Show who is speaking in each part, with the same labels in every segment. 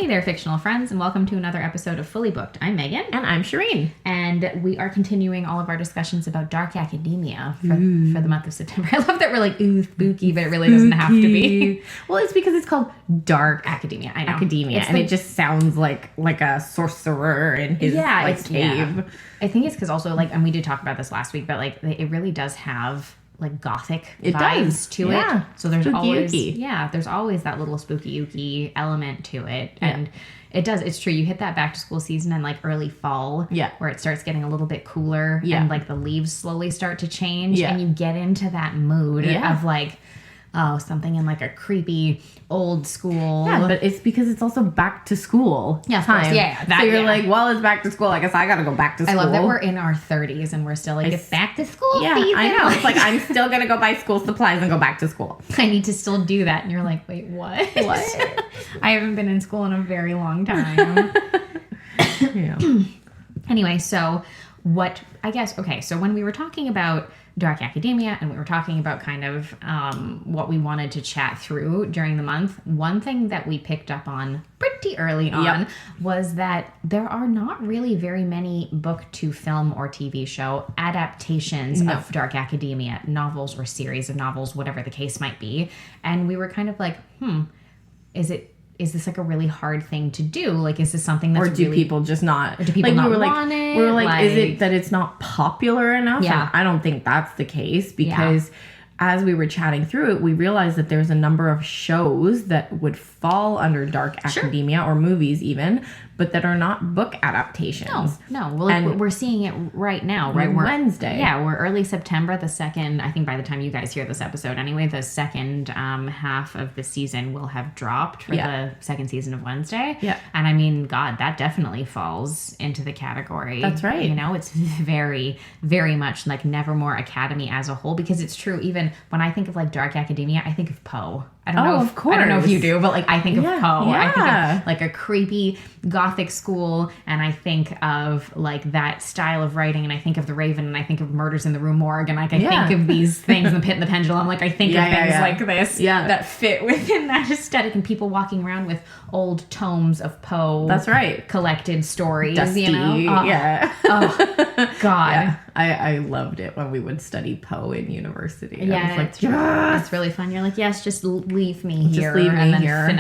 Speaker 1: Hey there, fictional friends, and welcome to another episode of Fully Booked. I'm Megan.
Speaker 2: And I'm Shireen.
Speaker 1: And we are continuing all of our discussions about dark academia for the month of September. I love that we're like, ooh, spooky, but it really doesn't have to be.
Speaker 2: Well, it's because it's called dark
Speaker 1: Academia, I know.
Speaker 2: Academia, and it just sounds like a sorcerer in his cave.
Speaker 1: Yeah. I think it's because also, like, and we did talk about this last week, but, like, it really does have... like gothic vibes to it. So there's there's always that little spooky-ooky element to it. And it's true. You hit that back to school season and like early fall where it starts getting a little bit cooler and like the leaves slowly start to change and you get into that mood of like, oh, something in like a creepy old school.
Speaker 2: Yeah, but it's because it's also back to school time. So you're like, well, it's back to school. I guess I gotta go back to school.
Speaker 1: I love that we're in our 30s and we're still like, it's back to school season.
Speaker 2: I know. It's like, I'm still gonna go buy school supplies and go back to school.
Speaker 1: I need to still do that. And you're like, wait, what?
Speaker 2: What?
Speaker 1: I haven't been in school in a very long time. Anyway, so so when we were talking about dark academia and we were talking about kind of what we wanted to chat through during the month, one thing that we picked up on pretty early on was that there are not really very many book to film or TV show adaptations of dark academia, novels or series of novels, whatever the case might be. And we were kind of like, is this like a really hard thing to do? Like, is this something that's
Speaker 2: do people just not?
Speaker 1: Or do people not want it?
Speaker 2: We were like, is it that it's not popular enough?
Speaker 1: Yeah.
Speaker 2: And I don't think that's the case because as we were chatting through it, we realized that there's a number of shows that would fall under dark academia or movies even, but that are not book adaptations.
Speaker 1: No. Well, and we're seeing it right now, right? We're
Speaker 2: Wednesday.
Speaker 1: Yeah, we're early September. The second, I think by the time you guys hear this episode anyway, the second half of the season will have dropped for the second season of Wednesday.
Speaker 2: Yeah.
Speaker 1: And I mean, God, that definitely falls into the category.
Speaker 2: That's right.
Speaker 1: You know, it's very, very much like Nevermore Academy as a whole, because it's true. Even when I think of like dark academia, I think of Poe. I don't know.
Speaker 2: Of course.
Speaker 1: I don't know if you do, but like I think of Poe.
Speaker 2: Yeah.
Speaker 1: I think of like a creepy gothic school, and I think of like that style of writing, and I think of The Raven, and I think of Murders in the Rue Morgue, and like I think of these things in The Pit and the Pendulum. Like I think of things like this that fit within that aesthetic, and people walking around with old tomes of Poe.
Speaker 2: That's right.
Speaker 1: Collected stories.
Speaker 2: Dusty.
Speaker 1: You know? Oh God.
Speaker 2: Yeah. I loved it when we would study Poe in university.
Speaker 1: Yeah,
Speaker 2: I was like, yes!
Speaker 1: It's really fun. You're like, yes, just leave me here.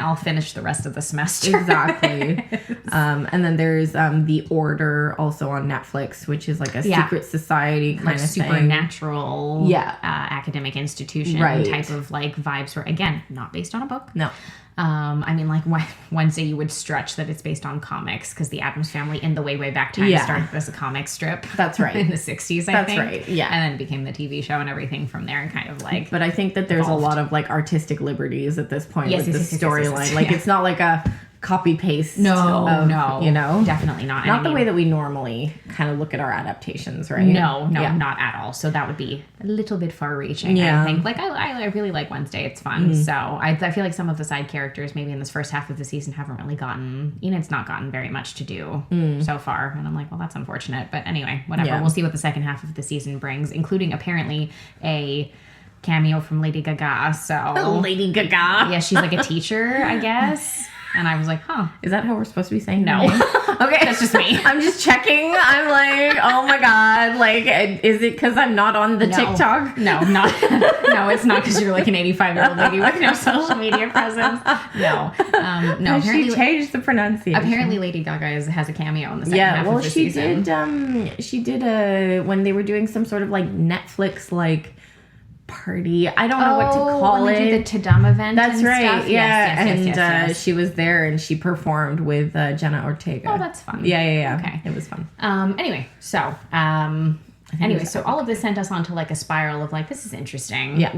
Speaker 1: I'll finish the rest of the semester.
Speaker 2: Exactly. And then there's The Order, also on Netflix, which is like a secret society kind
Speaker 1: like
Speaker 2: of
Speaker 1: supernatural
Speaker 2: thing.
Speaker 1: Academic institution type of like vibes. Where again, not based on a book.
Speaker 2: No.
Speaker 1: I mean, like Wednesday, you would stretch that it's based on comics because the Addams Family in the way back time started as a comic strip.
Speaker 2: That's right.
Speaker 1: In the 60s, I think.
Speaker 2: That's right. Yeah.
Speaker 1: And then it became the TV show and everything from there, and kind of like.
Speaker 2: But I think that there's a lot of like artistic liberties at this point with the storyline.
Speaker 1: Yes,
Speaker 2: like it's not like a copy paste.
Speaker 1: No,
Speaker 2: you know,
Speaker 1: definitely not.
Speaker 2: Not the way that we normally kind of look at our adaptations, right?
Speaker 1: No, not at all. So that would be a little bit far reaching. I think. Like I really like Wednesday. It's fun. So I feel like some of the side characters maybe in this first half of the season haven't really gotten. It's not gotten very much to do so far, and I'm like, well, that's unfortunate. But anyway, whatever. Yeah. We'll see what the second half of the season brings, including apparently a cameo from Lady Gaga. So
Speaker 2: Lady Gaga.
Speaker 1: Yeah, she's like a teacher, I guess. And I was like, huh.
Speaker 2: Is that how we're supposed to be saying
Speaker 1: no?
Speaker 2: Okay.
Speaker 1: That's just me.
Speaker 2: I'm just checking. I'm like, oh my God. Like, is it because I'm not on the TikTok?
Speaker 1: No, no, it's not because you're like an 85-year-old lady with no social media presence. No. No.
Speaker 2: She changed the pronunciation.
Speaker 1: Apparently Lady Gaga has a cameo in the second half of the season.
Speaker 2: She did when they were doing some sort of like Netflix like party. I don't know what to call
Speaker 1: when
Speaker 2: it.
Speaker 1: They do the Tudum event. That's
Speaker 2: right.
Speaker 1: Stuff.
Speaker 2: Yeah.
Speaker 1: Yes.
Speaker 2: She was there and she performed with Jenna Ortega.
Speaker 1: Oh, that's fun.
Speaker 2: Yeah.
Speaker 1: Okay.
Speaker 2: It was fun.
Speaker 1: Anyway, so so all of this sent us onto like a spiral of like, this is interesting.
Speaker 2: Yeah.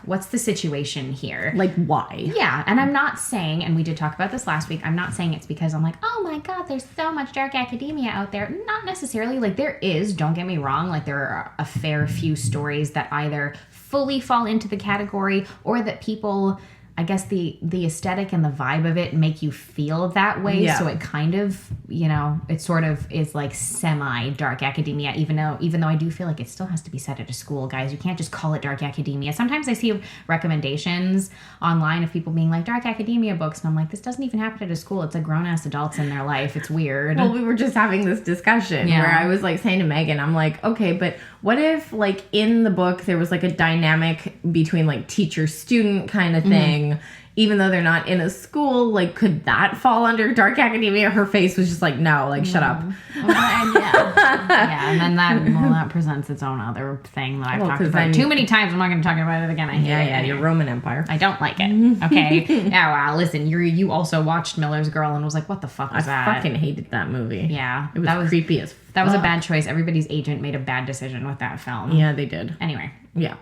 Speaker 1: What's the situation here?
Speaker 2: Like, why?
Speaker 1: Yeah. And I'm not saying, and we did talk about this last week, I'm not saying it's because I'm like, oh my God, there's so much dark academia out there. Not necessarily. Like, there is, don't get me wrong. Like, there are a fair few stories that either fully fall into the category or that people I guess the aesthetic and the vibe of it make you feel that way.
Speaker 2: Yeah.
Speaker 1: So it kind of, it sort of is like semi-dark academia, even though I do feel like it still has to be set at a school, guys. You can't just call it dark academia. Sometimes I see recommendations online of people being like, dark academia books. And I'm like, this doesn't even happen at a school. It's like grown-ass adults in their life. It's weird.
Speaker 2: Well, we were just having this discussion where I was like saying to Megan, I'm like, okay, but what if like in the book there was like a dynamic between like teacher-student kind of thing, even though they're not in a school, like could that fall under dark academia? Her face was just like, no, like shut up.
Speaker 1: Yeah, and then that presents its own other thing that I've talked about too many times. I'm not going to talk about it again. I hate it.
Speaker 2: Your Roman Empire.
Speaker 1: I don't like it. Okay. Yeah, well, listen, you also watched Miller's Girl and was like, what the fuck was that?
Speaker 2: I fucking hated that movie.
Speaker 1: Yeah.
Speaker 2: It was creepy as fuck.
Speaker 1: That was a bad choice. Everybody's agent made a bad decision with that film.
Speaker 2: Yeah, they did.
Speaker 1: Anyway.
Speaker 2: Yeah.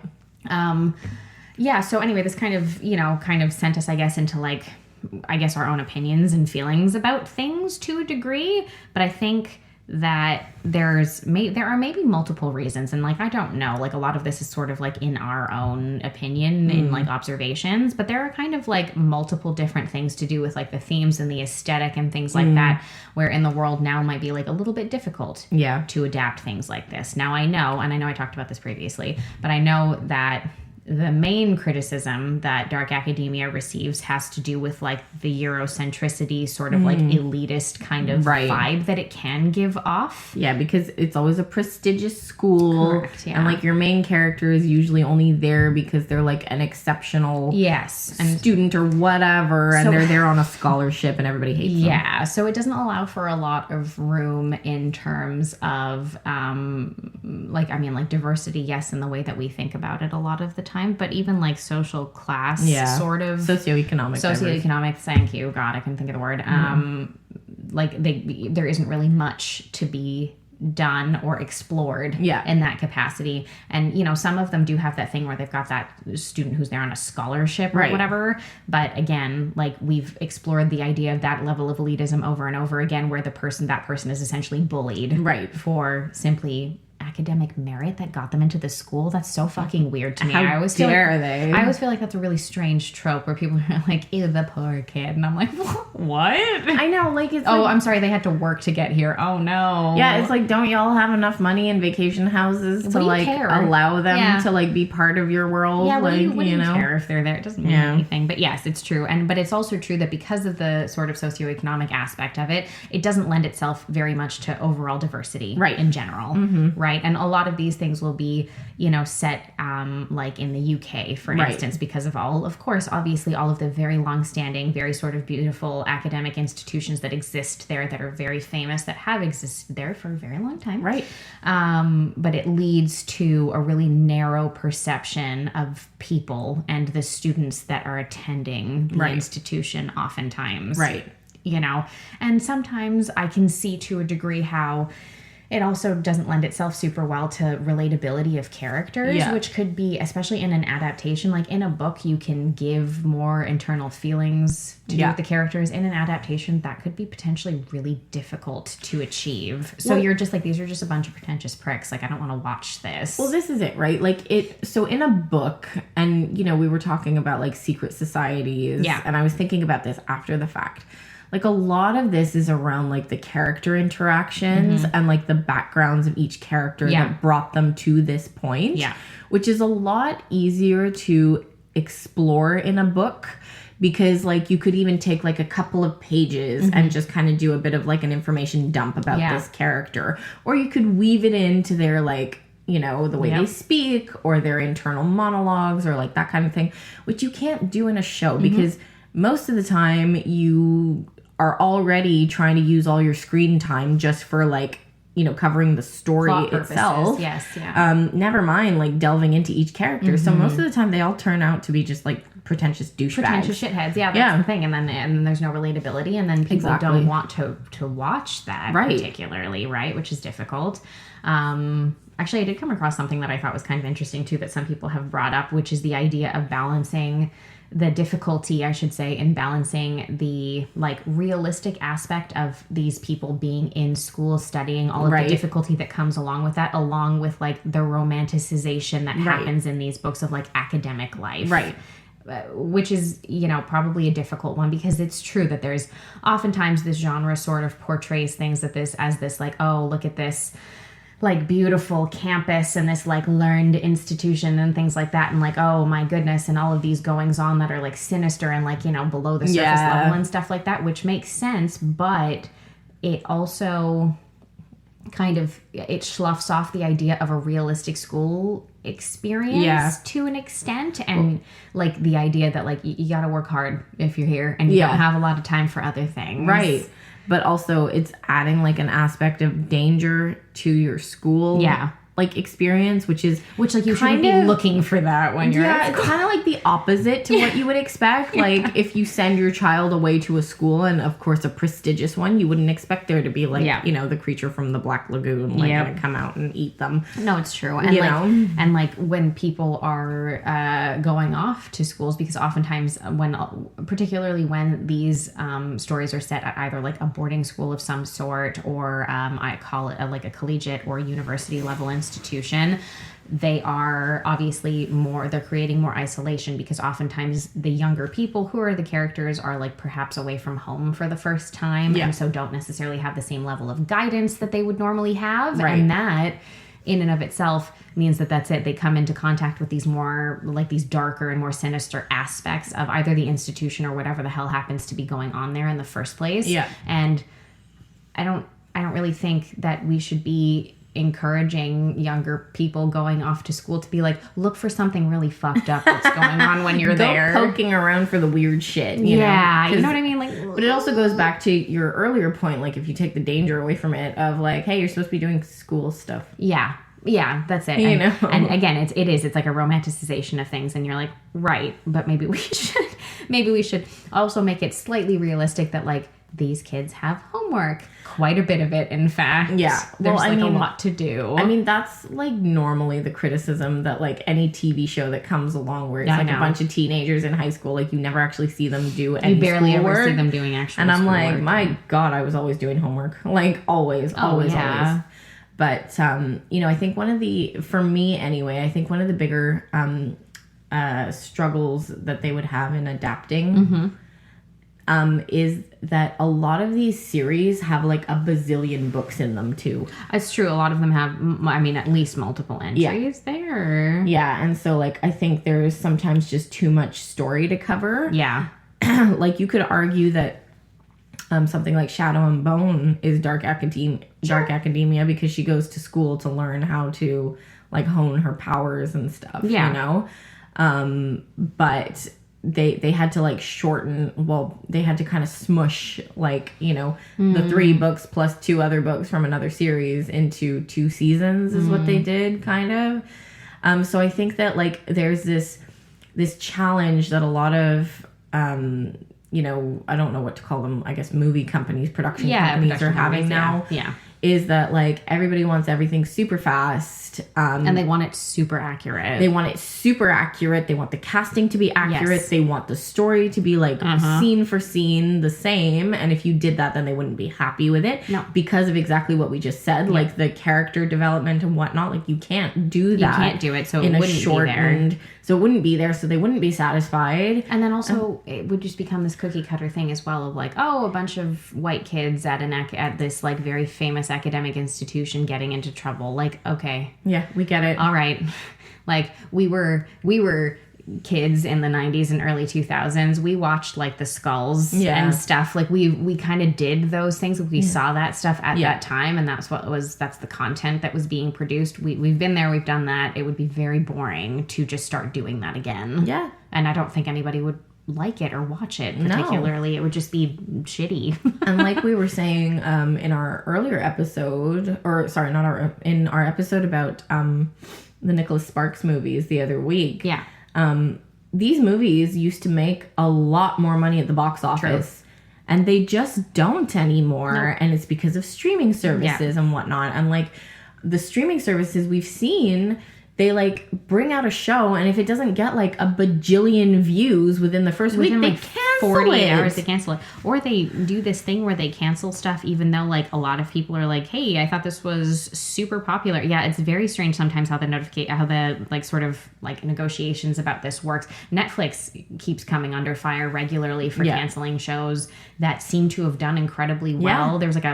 Speaker 1: Yeah, so anyway, this kind of sent us, I guess, into like, I guess, our own opinions and feelings about things to a degree. But I think that there are maybe multiple reasons. And like, I don't know, like a lot of this is sort of like in our own opinion, in like observations. But there are kind of like multiple different things to do with like the themes and the aesthetic and things like that, where in the world now might be like a little bit difficult to adapt things like this. Now I know I talked about this previously, but I know that the main criticism that dark academia receives has to do with like the Eurocentricity sort of like elitist kind of vibe that it can give off.
Speaker 2: Yeah, because it's always a prestigious school.
Speaker 1: Correct, yeah.
Speaker 2: And like your main character is usually only there because they're like an exceptional student or whatever, and they're there on a scholarship and everybody hates them.
Speaker 1: Yeah, so it doesn't allow for a lot of room in terms of like diversity, yes, in the way that we think about it a lot of the time. But even like social class sort of socioeconomic, thank you, God, I couldn't think of the word. There isn't really much to be done or explored in that capacity. And some of them do have that thing where they've got that student who's there on a scholarship or whatever, but again, like we've explored the idea of that level of elitism over and over again, where that person is essentially bullied for simply academic merit that got them into the school. That's so fucking weird to me. I always feel like that's a really strange trope where people are like, ew, the poor kid. And I'm like, what? I know, like it's I'm sorry, they had to work to get here. Oh no.
Speaker 2: Yeah, it's like, don't y'all have enough money in vacation houses to like allow them to like be part of your world?
Speaker 1: Yeah,
Speaker 2: what do you
Speaker 1: care if they're there? It doesn't mean anything. But yes, it's true. But it's also true that because of the sort of socioeconomic aspect of it, it doesn't lend itself very much to overall diversity in general. Right. And a lot of these things will be, set like in the UK, for instance, because of obviously all of the very long-standing, very sort of beautiful academic institutions that exist there that are very famous, that have existed there for a very long time. Right. But it leads to a really narrow perception of people and the students that are attending the institution oftentimes. Right. And sometimes I can see to a degree how it also doesn't lend itself super well to relatability of characters, which could be, especially in an adaptation, like in a book, you can give more internal feelings to do with the characters. In an adaptation, that could be potentially really difficult to achieve. So you're just like, these are just a bunch of pretentious pricks. Like, I don't want to watch this.
Speaker 2: Well, this is it, right? Like so in a book, and, we were talking about like secret societies. Yeah. And I was thinking about this after the fact. Like a lot of this is around like the character interactions and like the backgrounds of each character that brought them to this point. Yeah. Which is a lot easier to explore in a book, because like you could even take like a couple of pages and just kind of do a bit of like an information dump about this character. Or you could weave it into their like, the way they speak or their internal monologues or like that kind of thing, which you can't do in a show because most of the time you are already trying to use all your screen time just for like, covering the story itself. Yes, yeah. Never mind like delving into each character. So most of the time they all turn out to be just like pretentious douchebags. Pretentious
Speaker 1: shitheads. Yeah, that's the thing. And then there's no relatability, and then people don't want to watch that particularly, right? Which is difficult. Actually, I did come across something that I thought was kind of interesting too, that some people have brought up, which is the idea of balancing the difficulty, I should say, in balancing the like realistic aspect of these people being in school studying, all of the difficulty that comes along with that, along with like the romanticization that happens in these books of like academic life. Right. which is, you know, probably a difficult one, because it's true that there's oftentimes this genre sort of portrays things as this like, oh, look at this like beautiful campus and this like learned institution and things like that, and like, oh my goodness, and all of these goings on that are like sinister and like, you know, below the surface level and stuff like that, which makes sense, but it also kind of, it sloughs off the idea of a realistic school experience to an extent, and like the idea that like you got to work hard if you're here and you don't have a lot of time for other things,
Speaker 2: right? But also it's adding like an aspect of danger to your school like experience, which like you shouldn't be looking for that when you're at school. It's kind of like the opposite to what you would expect. Like if you send your child away to a school, and of course a prestigious one, you wouldn't expect there to be like you know, the creature from the Black Lagoon like gonna come out and eat them.
Speaker 1: No, it's true. And you know? And like when people are going off to schools, because oftentimes particularly when these stories are set at either like a boarding school of some sort, or I call it like a collegiate or university level institution, they are obviously they're creating more isolation, because oftentimes the younger people who are the characters are like perhaps away from home for the first time, and so don't necessarily have the same level of guidance that they would normally have, and that in and of itself means that's it. They come into contact with these more like these darker and more sinister aspects of either the institution or whatever the hell happens to be going on there in the first place. And I don't really think that we should be encouraging younger people going off to school to be like, look for something really fucked up that's going on when you're there.
Speaker 2: Poking around for the weird shit, you know?
Speaker 1: You know what I mean? Like,
Speaker 2: but it also goes back to your earlier point, like if you take the danger away from it of like, hey, you're supposed to be doing school stuff.
Speaker 1: Yeah, that's it.
Speaker 2: You know?
Speaker 1: And again, it's like a romanticization of things, and you're like, right, but maybe we should also make it slightly realistic that like these kids have homework, quite a bit of it, in fact. There's a lot to do.
Speaker 2: I mean, that's like normally the criticism that like any TV show that comes along where it's like a bunch of teenagers in high school, like you never actually see them do any
Speaker 1: You barely
Speaker 2: schoolwork.
Speaker 1: ever see them doing actual
Speaker 2: And I'm
Speaker 1: schoolwork.
Speaker 2: like, my God, I was always doing homework. Like always. But, you know, I think for me anyway, I think one of the bigger struggles that they would have in adapting is that a lot of these series have like a bazillion books in them too.
Speaker 1: It's true. A lot of them have, I mean, at least multiple entries there.
Speaker 2: Yeah. And so like, I think there's sometimes just too much story to cover.
Speaker 1: Yeah.
Speaker 2: Like you could argue that something like Shadow and Bone is dark academia because she goes to school to learn how to like hone her powers and stuff, you know? But they had to like they had to kind of smush like, you know, the 3 books plus 2 other books from another series into 2 seasons is what they did kind of. So I think that like there's this challenge that a lot of you know, I don't know what to call them, I guess movie companies, production companies are having now. Is that like everybody wants everything super fast.
Speaker 1: And they want it super accurate.
Speaker 2: They want it super accurate. They want the casting to be accurate. They want the story to be like scene for scene the same. And if you did that, then they wouldn't be happy with it.
Speaker 1: No.
Speaker 2: Because of exactly what we just said, like the character development and whatnot. Like you can't do that.
Speaker 1: You can't do it, so it wouldn't be there.
Speaker 2: So it wouldn't be there, so they wouldn't be satisfied.
Speaker 1: And then also, it would just become this cookie cutter thing as well of like, oh, a bunch of white kids at this like very famous academic institution getting into trouble. Like, okay.
Speaker 2: Yeah, we get it.
Speaker 1: All right. Like, we were kids in the 90s and early 2000s. We watched like the Skulls and stuff. Like we kind of did those things. We saw that stuff at that time, and that's the content that was being produced. We've been there, we've done that. It would be very boring to just start doing that again. Yeah. And I don't think anybody would like it or watch it particularly. It would just be shitty.
Speaker 2: And like we were saying in our earlier episode, in our episode about the Nicholas Sparks movies the other week. Yeah. These movies used to make a lot more money at the box office. True. And they just don't anymore. No. And it's because of streaming services and whatnot. And like the streaming services we've seen, they like bring out a show, and if it doesn't get like a bajillion views within the first week, they cancel
Speaker 1: 48 hours to cancel it. Or they do this thing where they cancel stuff even though like a lot of people are like, hey, I thought this was super popular. Yeah, it's very strange sometimes how the like sort of like negotiations about this works. Netflix keeps coming under fire regularly for canceling shows that seem to have done incredibly well. There's like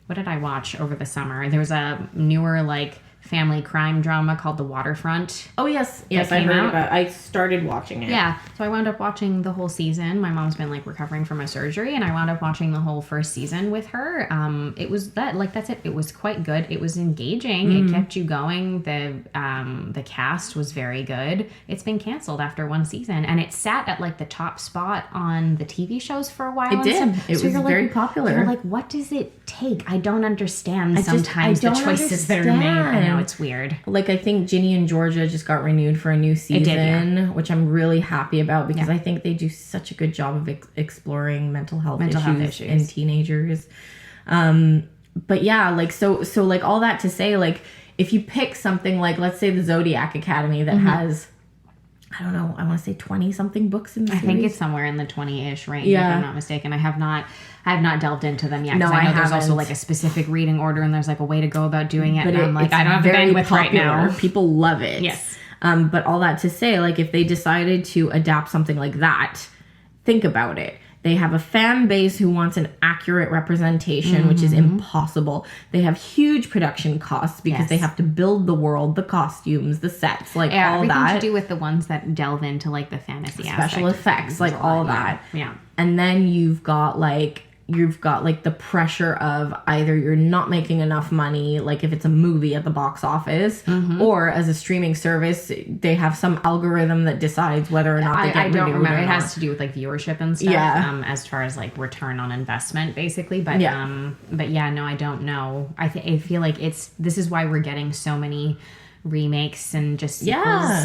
Speaker 1: what did I watch over the summer? There was a newer like family crime drama called The Waterfront.
Speaker 2: Oh, yes. Yes, I heard about it. I started watching it.
Speaker 1: Yeah. So I wound up watching the whole season. My mom's been, like, recovering from a surgery, and I wound up watching the whole first season with her. It was that's it. It was quite good. It was engaging. It kept you going. The cast was very good. It's been canceled after one season, and it sat at, like, the top spot on the TV shows for a while.
Speaker 2: It did. It was very popular.
Speaker 1: You're like, what does it take? I don't understand sometimes the choices that are made. I know. It's weird.
Speaker 2: Like, I think Ginny and Georgia just got renewed for a new season, which I'm really happy about because I think they do such a good job of exploring mental health issues in teenagers. But yeah, like, so like all that to say, like, if you pick something like, let's say the Zodiac Academy that has, I don't know, I want to say 20 something books in the series.
Speaker 1: I think it's somewhere in the 20-ish range, if I'm not mistaken. I have not delved into them yet. No, I know there's also like a specific reading order and there's like a way to go about doing it. But I'm like, I don't have the bandwidth right now.
Speaker 2: People love it.
Speaker 1: Yes.
Speaker 2: But all that to say, like, if they decided to adapt something like that, think about it. They have a fan base who wants an accurate representation, which is impossible. They have huge production costs because they have to build the world, the costumes, the sets, like all
Speaker 1: everything
Speaker 2: that.
Speaker 1: Everything to do with the ones that delve into like the fantasy
Speaker 2: special effects, like all that.
Speaker 1: Yeah.
Speaker 2: And then you've got like the pressure of either you're not making enough money, like if it's a movie at the box office, or as a streaming service, they have some algorithm that decides whether or not they get renewed. I don't remember.
Speaker 1: It has to do with like viewership and stuff. Yeah. As far as like return on investment, basically. But no, I don't know. I feel like this is why we're getting so many remakes and just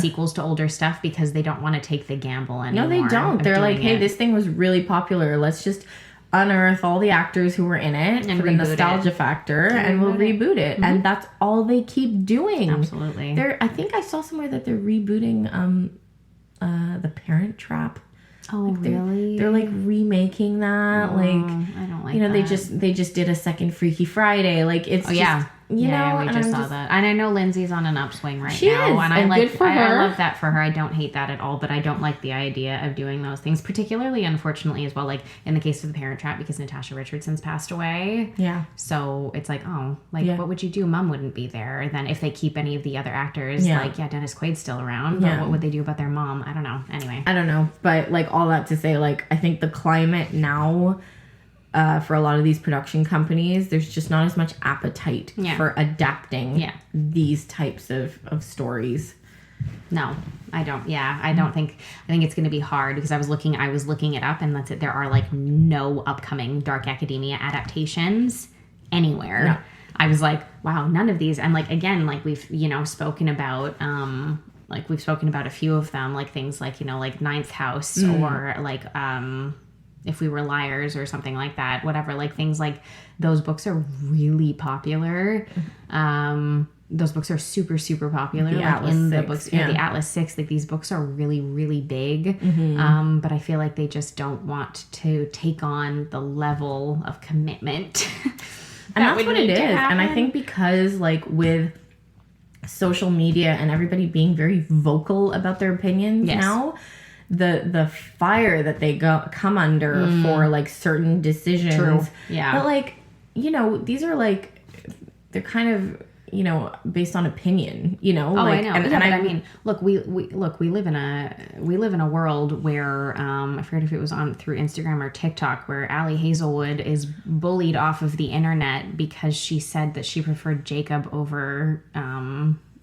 Speaker 1: sequels to older stuff because they don't want to take the gamble anymore.
Speaker 2: No, they don't. They're like, hey, this thing was really popular. Let's just unearth all the actors who were in it and for the nostalgia factor and we'll reboot it. And that's all they keep doing.
Speaker 1: Absolutely.
Speaker 2: I think I saw somewhere that they're rebooting The Parent Trap.
Speaker 1: Oh, like really?
Speaker 2: They're like remaking that. I don't like that. They just did a second Freaky Friday. Like it's we
Speaker 1: just saw that. And I know Lindsay's on an upswing right
Speaker 2: now.
Speaker 1: Is,
Speaker 2: and I like
Speaker 1: good for her. I love that for her. I don't hate that at all, but I don't like the idea of doing those things, particularly unfortunately as well, like in the case of The Parent Trap, because Natasha Richardson's passed away.
Speaker 2: Yeah.
Speaker 1: So it's like, what would you do? Mom wouldn't be there. Then if they keep any of the other actors, Dennis Quaid's still around, but what would they do about their mom? I don't know. Anyway.
Speaker 2: I don't know. But like all that to say, like I think the climate now for a lot of these production companies, there's just not as much appetite for adapting these types of stories.
Speaker 1: No, I don't. Yeah, I think it's going to be hard because I was looking it up and that's it. There are like no upcoming Dark Academia adaptations anywhere. No. I was like, wow, none of these. And like, again, like we've, spoken about, a few of them, like things like, like Ninth House or like, If We Were Liars or something like that, whatever, like things like those books are really popular. Those books are super, super popular. The Atlas 6, like these books are really, really big. But I feel like they just don't want to take on the level of commitment.
Speaker 2: And that's what it is. And I think because like with social media and everybody being very vocal about their opinions now, the fire that they come under for like certain decisions.
Speaker 1: True. Yeah.
Speaker 2: But like, these are like, they're kind of, based on opinion,
Speaker 1: I know. I mean, look, we live in a world where I forget if it was through Instagram or TikTok where Allie Hazelwood is bullied off of the internet because she said that she preferred Jacob over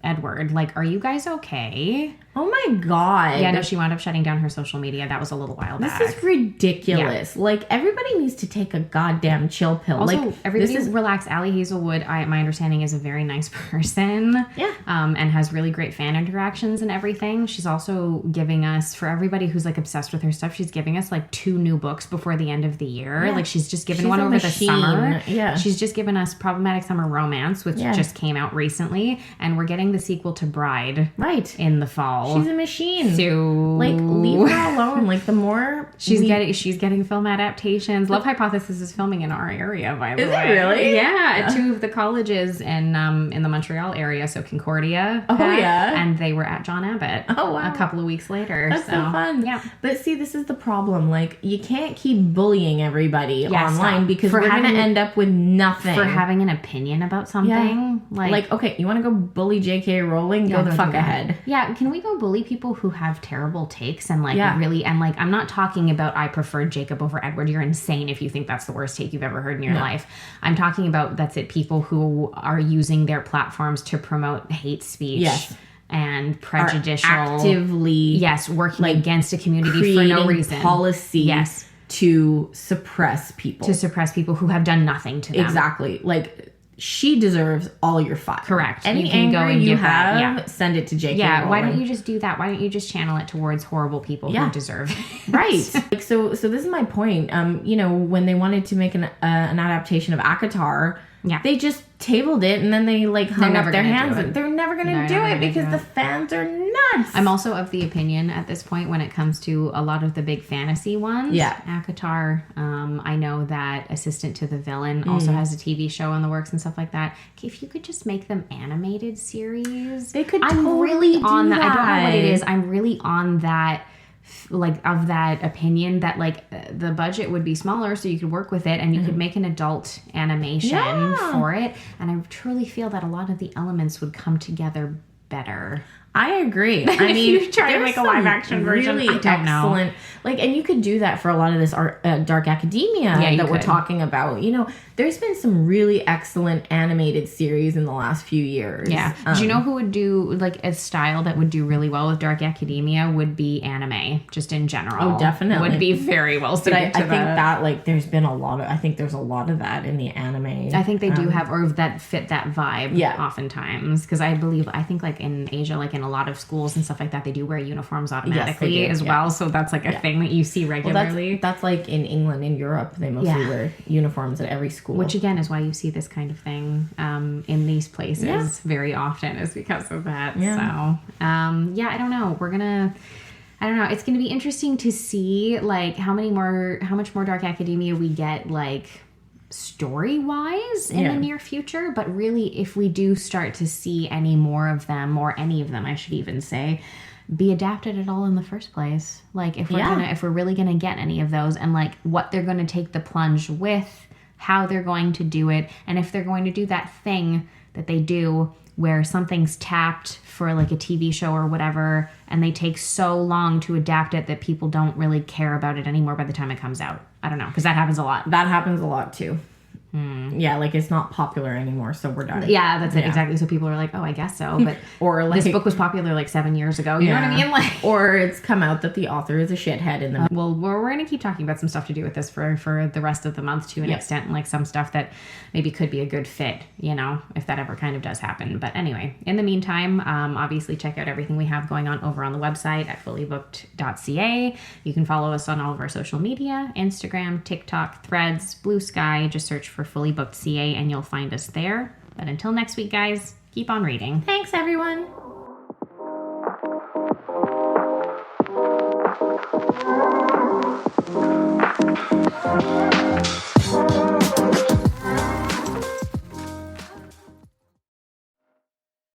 Speaker 1: Edward. Like, are you guys okay?
Speaker 2: Oh my God.
Speaker 1: Yeah, no, she wound up shutting down her social media. That was a little while back.
Speaker 2: This is ridiculous. Yeah. Like, everybody needs to take a goddamn chill pill.
Speaker 1: Also,
Speaker 2: like,
Speaker 1: everybody relax. Allie Hazelwood, my understanding, is a very nice person.
Speaker 2: Yeah.
Speaker 1: And has really great fan interactions and everything. She's also giving us, for everybody who's, like, obsessed with her stuff, she's giving us, like, 2 new books before the end of the year. Yeah. Like, she's just given one over the summer.
Speaker 2: Yeah.
Speaker 1: She's just given us Problematic Summer Romance, which just came out recently. And we're getting filming the sequel to Bride
Speaker 2: Right.
Speaker 1: in the fall.
Speaker 2: She's a machine.
Speaker 1: So
Speaker 2: like, leave her alone. Like, the more
Speaker 1: she's getting film adaptations. Love Hypothesis is filming in our area, by the way.
Speaker 2: Is it really?
Speaker 1: Yeah, at 2 of the colleges in the Montreal area. So Concordia.
Speaker 2: Oh, yeah.
Speaker 1: And they were at John Abbott.
Speaker 2: Oh, wow.
Speaker 1: A couple of weeks later.
Speaker 2: That's so fun.
Speaker 1: Yeah.
Speaker 2: But see, this is the problem. Like, you can't keep bullying everybody online
Speaker 1: stop.
Speaker 2: because
Speaker 1: For
Speaker 2: we're going to
Speaker 1: having-
Speaker 2: end up with nothing.
Speaker 1: For having an opinion about something.
Speaker 2: Yeah. Like, okay, you want to go bully J.K. Rowling? Go the fuck ahead.
Speaker 1: Yeah, can we go bully people who have terrible takes and
Speaker 2: Yeah.
Speaker 1: really, and like, I'm not talking about I preferred Jacob over Edward. You're insane if you think that's the worst take you've ever heard in your life. I'm talking about, that's it, people who are using their platforms to promote hate speech.
Speaker 2: Yes.
Speaker 1: And prejudicial.
Speaker 2: Actively.
Speaker 1: Working against a community for no reason.
Speaker 2: Policy.
Speaker 1: Yes.
Speaker 2: To suppress people.
Speaker 1: To suppress people who have done nothing to them.
Speaker 2: Exactly. Like, she deserves all your fire.
Speaker 1: Correct.
Speaker 2: Any
Speaker 1: You can go
Speaker 2: anger
Speaker 1: and
Speaker 2: you
Speaker 1: give that,
Speaker 2: have, send it to J.K.
Speaker 1: Yeah,
Speaker 2: Rowling.
Speaker 1: why don't you just do that? Why don't you just channel it towards horrible people who deserve it?
Speaker 2: Right. Like, so this is my point. You know, when they wanted to make an adaptation of ACOTAR, they just tabled it and then they like hung up their hands. They're never going to do it because the fans are nuts.
Speaker 1: I'm also of the opinion at this point when it comes to a lot of the big fantasy ones.
Speaker 2: Yeah.
Speaker 1: ACOTAR. I know that Assistant to the Villain also has a TV show in the works and stuff like that. If you could just make them animated series.
Speaker 2: They could
Speaker 1: I'm
Speaker 2: totally
Speaker 1: really on
Speaker 2: do
Speaker 1: that. I don't know what it
Speaker 2: that.
Speaker 1: is. I'm really on that, like, of that opinion that like the budget would be smaller so you could work with it and you could make an adult animation for it, and I truly feel that a lot of the elements would come together better.
Speaker 2: I agree. I mean,
Speaker 1: you try to make a live action version,
Speaker 2: really
Speaker 1: I don't know.
Speaker 2: excellent. Like, and you could do that for a lot of this dark academia that we're talking about. You know, there's been some really excellent animated series in the last few years.
Speaker 1: Yeah. Do you know who would do like a style that would do really well with dark academia? Would be anime, just in general.
Speaker 2: Oh, definitely.
Speaker 1: Would be very well suited
Speaker 2: But I
Speaker 1: to
Speaker 2: think that like there's been a lot of. I think there's a lot of that in the anime.
Speaker 1: I think they do have, or that fit that vibe.
Speaker 2: Yeah.
Speaker 1: Oftentimes, because I think like in Asia, like in a lot of schools and stuff like that, they do wear uniforms automatically as well. So that's like a thing that you see regularly.
Speaker 2: Well, that's like in England, in Europe, they mostly wear uniforms at every school.
Speaker 1: Which again is why you see this kind of thing in these places very often, is because of that.
Speaker 2: Yeah.
Speaker 1: So I don't know. I don't know. It's going to be interesting to see like how much more dark academia we get, like story-wise in the near future. But really, if we do start to see any more of them, or any of them, I should even say, be adapted at all in the first place. Like if we're really gonna get any of those, and like what they're gonna take the plunge with, how they're going to do it, and if they're going to do that thing that they do where something's tapped for like a TV show or whatever, and they take so long to adapt it that people don't really care about it anymore by the time it comes out. I don't know, because that happens a lot.
Speaker 2: That happens a lot too. Yeah, like it's not popular anymore, so we're done.
Speaker 1: Yeah, that's it, exactly. So people are like, oh, I guess so. But
Speaker 2: or like,
Speaker 1: this book was popular like 7 years ago. You know what I mean? Like,
Speaker 2: or it's come out that the author is a shithead in the
Speaker 1: well, we're going to keep talking about some stuff to do with this for the rest of the month to an extent, and like some stuff that maybe could be a good fit, you know, if that ever kind of does happen. But anyway, in the meantime, obviously check out everything we have going on over on the website at fullybooked.ca. You can follow us on all of our social media, Instagram, TikTok, Threads, Blue Sky. Just search for Fully Booked CA and you'll find us there. But until next week, guys, keep on reading.
Speaker 2: Thanks, everyone.